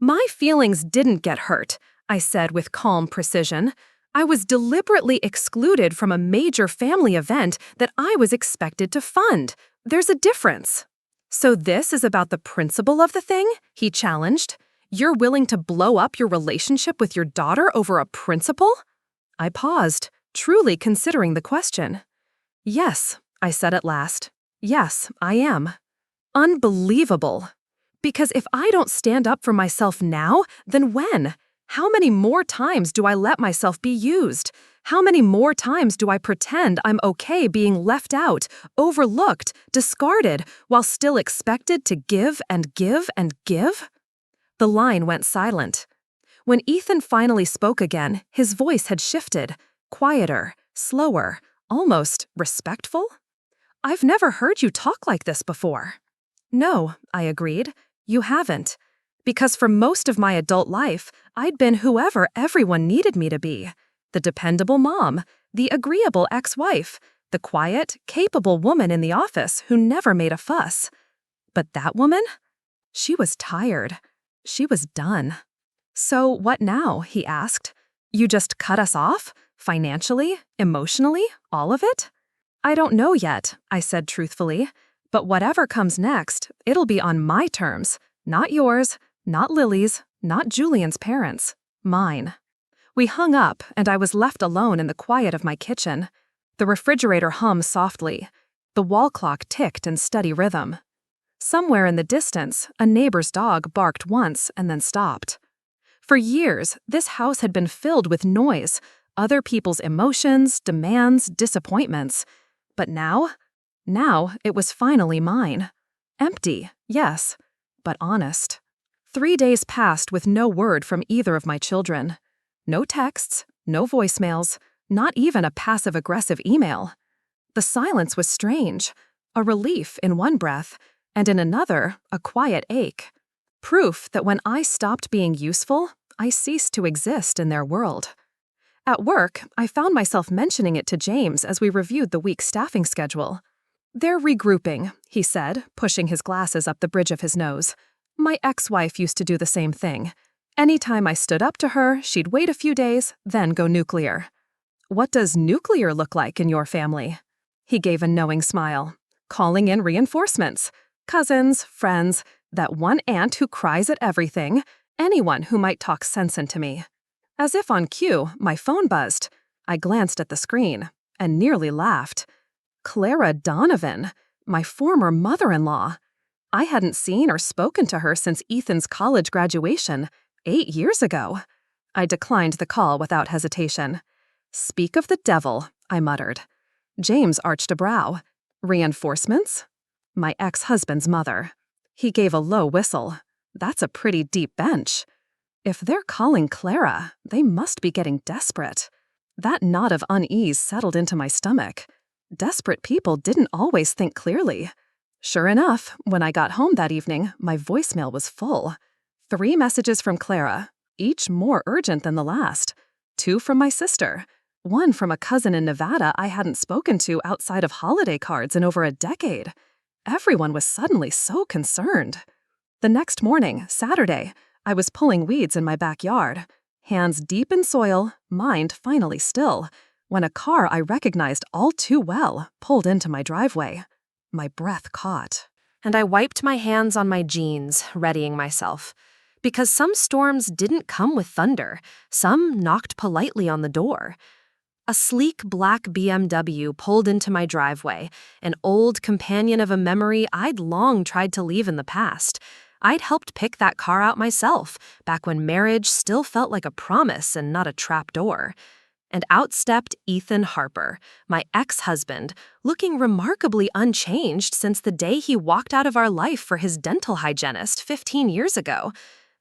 [SPEAKER 2] My feelings didn't get hurt, I said with calm precision. I was deliberately excluded from a major family event that I was expected to fund. There's a difference. So this is about the principle of the thing? He challenged. You're willing to blow up your relationship with your daughter over a principle? I paused, truly considering the question. Yes, I said at last. Yes, I am. Unbelievable. Because if I don't stand up for myself now, then when? How many more times do I let myself be used? How many more times do I pretend I'm okay being left out, overlooked, discarded, while still expected to give and give and give? The line went silent. When Ethan finally spoke again, his voice had shifted, quieter, slower, almost respectful. I've never heard you talk like this before. No, I agreed. You haven't. Because for most of my adult life, I'd been whoever everyone needed me to be. The dependable mom, the agreeable ex-wife, the quiet, capable woman in the office who never made a fuss. But that woman? She was tired. She was done. So what now? He asked. You just cut us off? Financially? Emotionally? All of it? I don't know yet, I said truthfully. But whatever comes next, it'll be on my terms. Not yours, not Lily's, not Julian's parents. Mine. We hung up, and I was left alone in the quiet of my kitchen. The refrigerator hummed softly. The wall clock ticked in steady rhythm. Somewhere in the distance, a neighbor's dog barked once and then stopped. For years, this house had been filled with noise, other people's emotions, demands, disappointments. But now it was finally mine. Empty, yes, but honest. 3 days passed with no word from either of my children. No texts, no voicemails, not even a passive-aggressive email. The silence was strange, a relief in one breath, and in another, a quiet ache. Proof that when I stopped being useful, I ceased to exist in their world. At work, I found myself mentioning it to James as we reviewed the week's staffing schedule. They're regrouping, he said, pushing his glasses up the bridge of his nose. My ex-wife used to do the same thing. Anytime I stood up to her, she'd wait a few days, then go nuclear. What does nuclear look like in your family? He gave a knowing smile. Calling in reinforcements. Cousins, friends, that one aunt who cries at everything, anyone who might talk sense into me. As if on cue, my phone buzzed. I glanced at the screen and nearly laughed. Clara Donovan, my former mother-in-law. I hadn't seen or spoken to her since Ethan's college graduation, 8 years ago. I declined the call without hesitation. Speak of the devil, I muttered. James arched a brow. Reinforcements? My ex-husband's mother. He gave a low whistle. That's a pretty deep bench. If they're calling Clara, they must be getting desperate. That knot of unease settled into my stomach. Desperate people didn't always think clearly. Sure enough, when I got home that evening, my voicemail was full. 3 messages from Clara, each more urgent than the last. 2 from my sister. 1 from a cousin in Nevada I hadn't spoken to outside of holiday cards in over a decade. Everyone was suddenly so concerned. The next morning, Saturday, I was pulling weeds in my backyard. Hands deep in soil, mind finally still, when a car I recognized all too well pulled into my driveway. My breath caught. And I wiped my hands on my jeans, readying myself. Because some storms didn't come with thunder. Some knocked politely on the door. A sleek black BMW pulled into my driveway, an old companion of a memory I'd long tried to leave in the past. I'd helped pick that car out myself, back when marriage still felt like a promise and not a trapdoor. And out stepped Ethan Harper, my ex-husband, looking remarkably unchanged since the day he walked out of our life for his dental hygienist 15 years ago.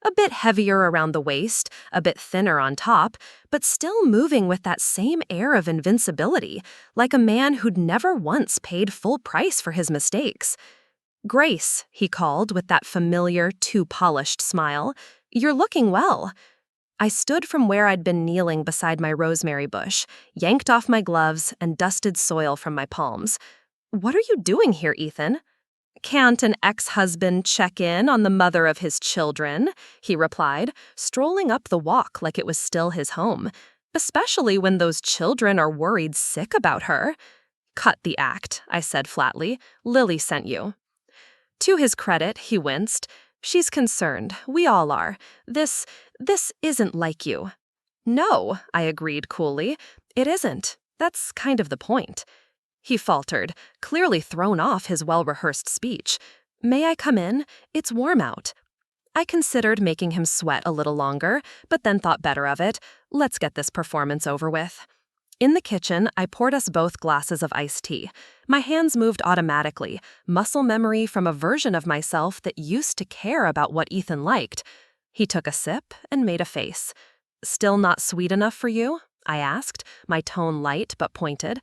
[SPEAKER 2] A bit heavier around the waist, a bit thinner on top, but still moving with that same air of invincibility, like a man who'd never once paid full price for his mistakes. "Grace," he called with that familiar, too-polished smile, "you're looking well." I stood from where I'd been kneeling beside my rosemary bush, yanked off my gloves, and dusted soil from my palms. "What are you doing here, Ethan?" "Can't an ex-husband check in on the mother of his children?" he replied, strolling up the walk like it was still his home, "especially when those children are worried sick about her." "Cut the act," I said flatly. "Lily sent you." To his credit, he winced. "She's concerned. We all are. This isn't like you." "No," I agreed coolly. "It isn't. That's kind of the point." He faltered, clearly thrown off his well-rehearsed speech. "May I come in? It's warm out." I considered making him sweat a little longer, but then thought better of it. Let's get this performance over with. In the kitchen, I poured us both glasses of iced tea. My hands moved automatically, muscle memory from a version of myself that used to care about what Ethan liked. He took a sip and made a face. "Still not sweet enough for you?" I asked, my tone light but pointed.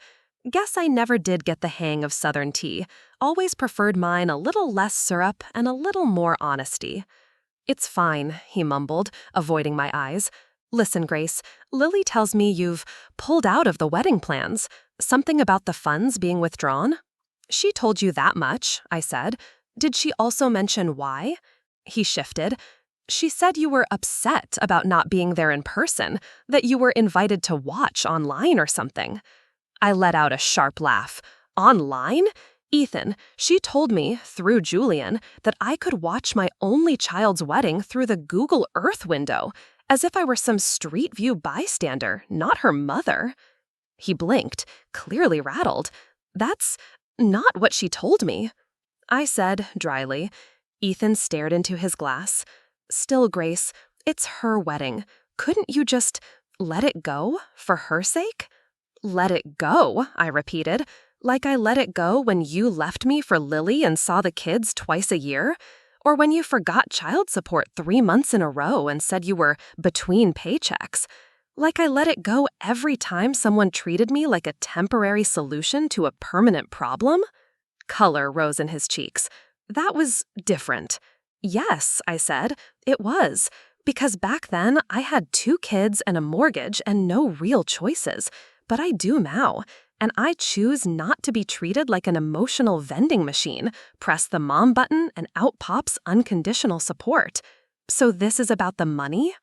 [SPEAKER 2] Guess I never did get the hang of Southern tea. Always preferred mine a little less syrup and a little more honesty. "It's fine," he mumbled, avoiding my eyes. "Listen, Grace, Lily tells me you've pulled out of the wedding plans. Something about the funds being withdrawn?" "She told you that much," I said. "Did she also mention why?" He shifted. "She said you were upset about not being there in person, that you were invited to watch online or something." I let out a sharp laugh. "Online? Ethan, she told me, through Julian, that I could watch my only child's wedding through the Google Earth window, as if I were some Street View bystander, not her mother." He blinked, clearly rattled. "That's not what she told me." I said, dryly. Ethan stared into his glass. "Still, Grace, it's her wedding. Couldn't you just let it go, for her sake?" "Let it go," I repeated, "like I let it go when you left me for Lily and saw the kids twice a year? Or when you forgot child support 3 months in a row and said you were between paychecks? Like I let it go every time someone treated me like a temporary solution to a permanent problem?" Color rose in his cheeks. "That was different." "Yes," I said, "it was. Because back then I had 2 kids and a mortgage and no real choices. But I do now, and I choose not to be treated like an emotional vending machine. Press the mom button and out pops unconditional support. So this is about the money?"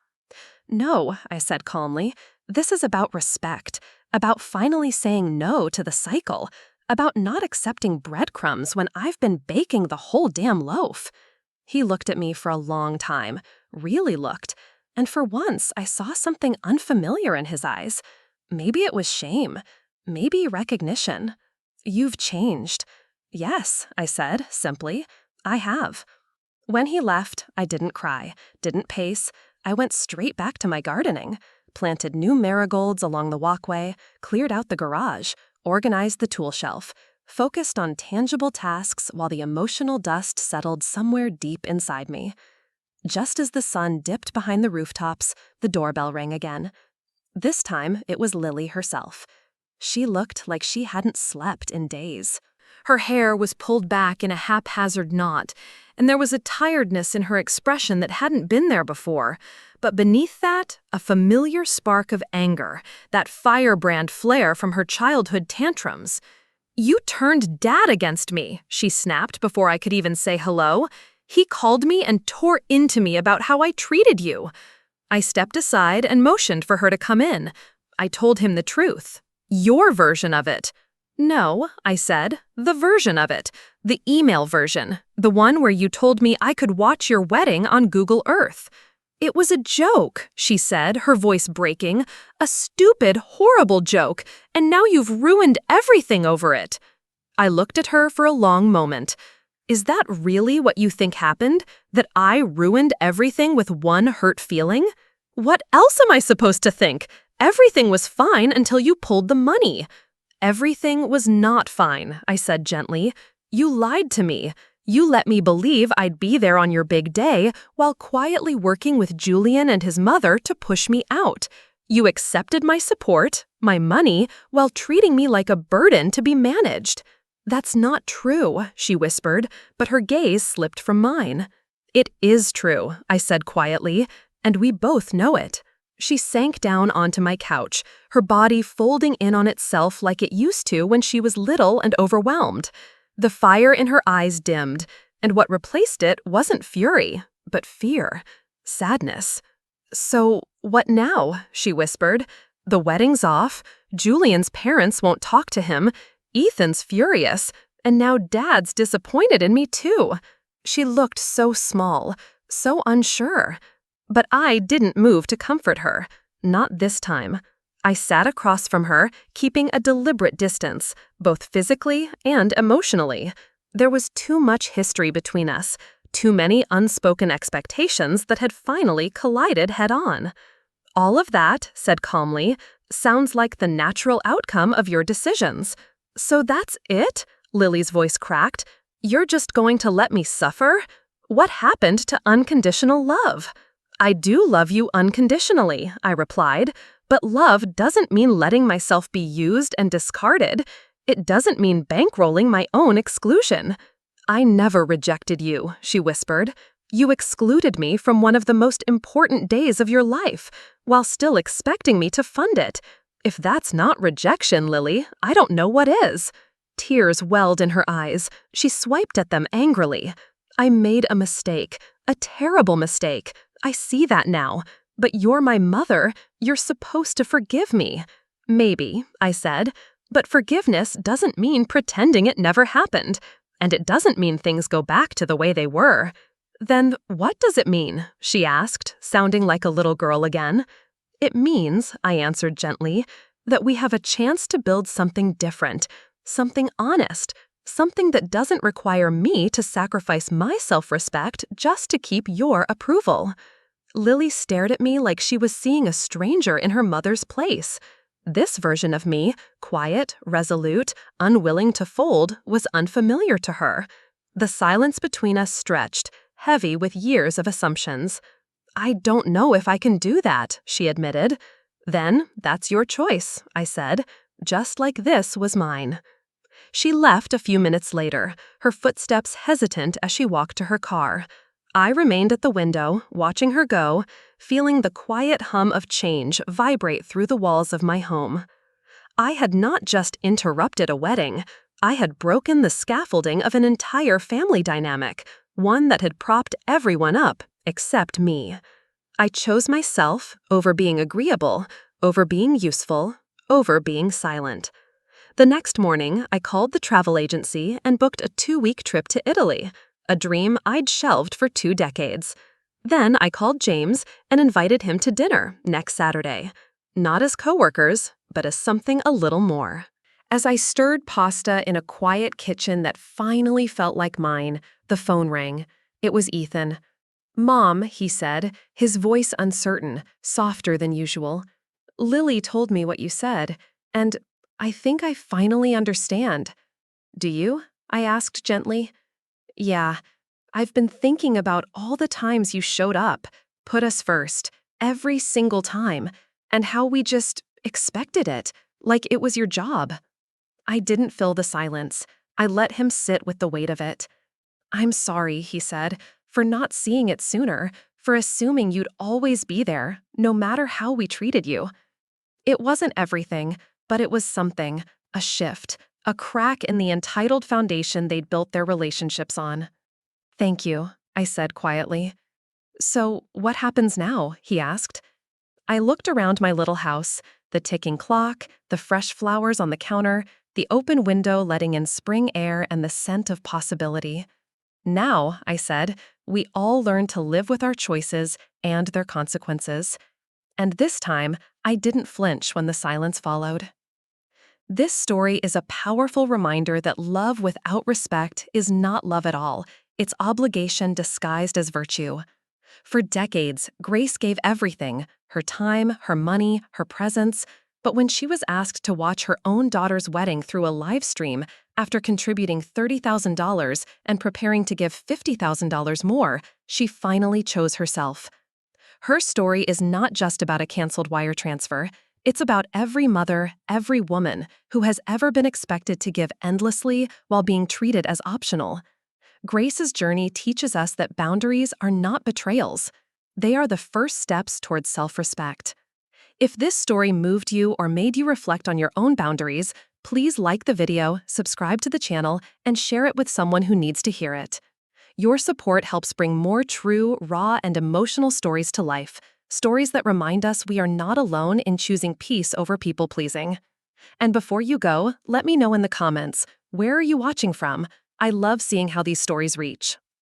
[SPEAKER 2] "No," I said calmly. "This is about respect, about finally saying no to the cycle, about not accepting breadcrumbs when I've been baking the whole damn loaf." He looked at me for a long time, really looked, and for once I saw something unfamiliar in his eyes. Maybe it was shame. Maybe recognition. "You've changed." "Yes," I said, simply. "I have." When he left, I didn't cry, didn't pace. I went straight back to my gardening, planted new marigolds along the walkway, cleared out the garage, organized the tool shelf, focused on tangible tasks while the emotional dust settled somewhere deep inside me. Just as the sun dipped behind the rooftops, the doorbell rang again. This time, it was Lily herself. She looked like she hadn't slept in days. Her hair was pulled back in a haphazard knot, and there was a tiredness in her expression that hadn't been there before. But beneath that, a familiar spark of anger, that firebrand flare from her childhood tantrums. "You turned Dad against me," she snapped before I could even say hello. "He called me and tore into me about how I treated you." I stepped aside and motioned for her to come in. I told him the truth. Your version of it. "No," I said, "the version of it. The email version. The one where you told me I could watch your wedding on Google Earth." "It was a joke," she said, her voice breaking. "A stupid, horrible joke, and now you've ruined everything over it." I looked at her for a long moment. "Is that really what you think happened? That I ruined everything with one hurt feeling? What else am I supposed to think? Everything was fine until you pulled the money." "Everything was not fine," I said gently. "You lied to me.
[SPEAKER 1] You let me believe I'd be there on your big day while quietly working with Julian and his mother to push me out. You accepted my support, my money, while treating me like a burden to be managed. That's not true, she whispered, but her gaze slipped from mine. It is true, I said quietly, and we both know it. She sank down onto my couch, her body folding in on itself like it used to when she was little and overwhelmed. The fire in her eyes dimmed, and what replaced it wasn't fury, but fear, sadness. So, what now? She whispered. The wedding's off, Julian's parents won't talk to him, Ethan's furious, and now Dad's disappointed in me too. She looked so small, so unsure. But I didn't move to comfort her. Not this time. I sat across from her, keeping a deliberate distance, both physically and emotionally. There was too much history between us, too many unspoken expectations that had finally collided head-on. All of that, said calmly, sounds like the natural outcome of your decisions. So that's it? Lily's voice cracked. You're just going to let me suffer? What happened to unconditional love? I do love you unconditionally, I replied, but love doesn't mean letting myself be used and discarded. It doesn't mean bankrolling my own exclusion. I never rejected you, she whispered. You excluded me from one of the most important days of your life, while still expecting me to fund it. If that's not rejection, Lily, I don't know what is. Tears welled in her eyes. She swiped at them angrily. I made a mistake, a terrible mistake. I see that now. But you're my mother. You're supposed to forgive me. Maybe, I said, but forgiveness doesn't mean pretending it never happened. And it doesn't mean things go back to the way they were. Then what does it mean? She asked, sounding like a little girl again. It means, I answered gently, that we have a chance to build something different, something honest, something that doesn't require me to sacrifice my self-respect just to keep your approval. Lily stared at me like she was seeing a stranger in her mother's place. This version of me, quiet, resolute, unwilling to fold, was unfamiliar to her. The silence between us stretched, heavy with years of assumptions. I don't know if I can do that, she admitted. Then, that's your choice, I said, just like this was mine. She left a few minutes later, her footsteps hesitant as she walked to her car. I remained at the window, watching her go, feeling the quiet hum of change vibrate through the walls of my home. I had not just interrupted a wedding, I had broken the scaffolding of an entire family dynamic, one that had propped everyone up except me. I chose myself over being agreeable, over being useful, over being silent. The next morning, I called the travel agency and booked a 2-week trip to Italy, a dream I'd shelved for 2 decades. Then I called James and invited him to dinner next Saturday, not as coworkers, but as something a little more. As I stirred pasta in a quiet kitchen that finally felt like mine, the phone rang. It was Ethan. "Mom," he said, his voice uncertain, softer than usual. "Lily told me what you said, and I think I finally understand." "Do you?" I asked gently. "Yeah. I've been thinking about all the times you showed up, put us first, every single time, and how we just expected it, like it was your job." I didn't fill the silence. I let him sit with the weight of it. "I'm sorry," he said, "for not seeing it sooner, for assuming you'd always be there, no matter how we treated you." It wasn't everything, but it was something, a shift, a crack in the entitled foundation they'd built their relationships on. "Thank you," I said quietly. "So, what happens now?" he asked. I looked around my little house, the ticking clock, the fresh flowers on the counter, the open window letting in spring air and the scent of possibility. "Now," I said, "we all learn to live with our choices and their consequences." And this time, I didn't flinch when the silence followed. This story is a powerful reminder that love without respect is not love at all. It's obligation disguised as virtue. For decades, Grace gave everything, her time, her money, her presence. But when she was asked to watch her own daughter's wedding through a live stream,
[SPEAKER 2] After contributing $30,000 and preparing to give $50,000 more, she finally chose herself. Her story is not just about a canceled wire transfer. It's about every mother, every woman who has ever been expected to give endlessly while being treated as optional. Grace's journey teaches us that boundaries are not betrayals. They are the first steps towards self-respect. If this story moved you or made you reflect on your own boundaries, please like the video, subscribe to the channel, and share it with someone who needs to hear it. Your support helps bring more true, raw, and emotional stories to life, stories that remind us we are not alone in choosing peace over people-pleasing. And before you go, let me know in the comments, where are you watching from? I love seeing how these stories reach.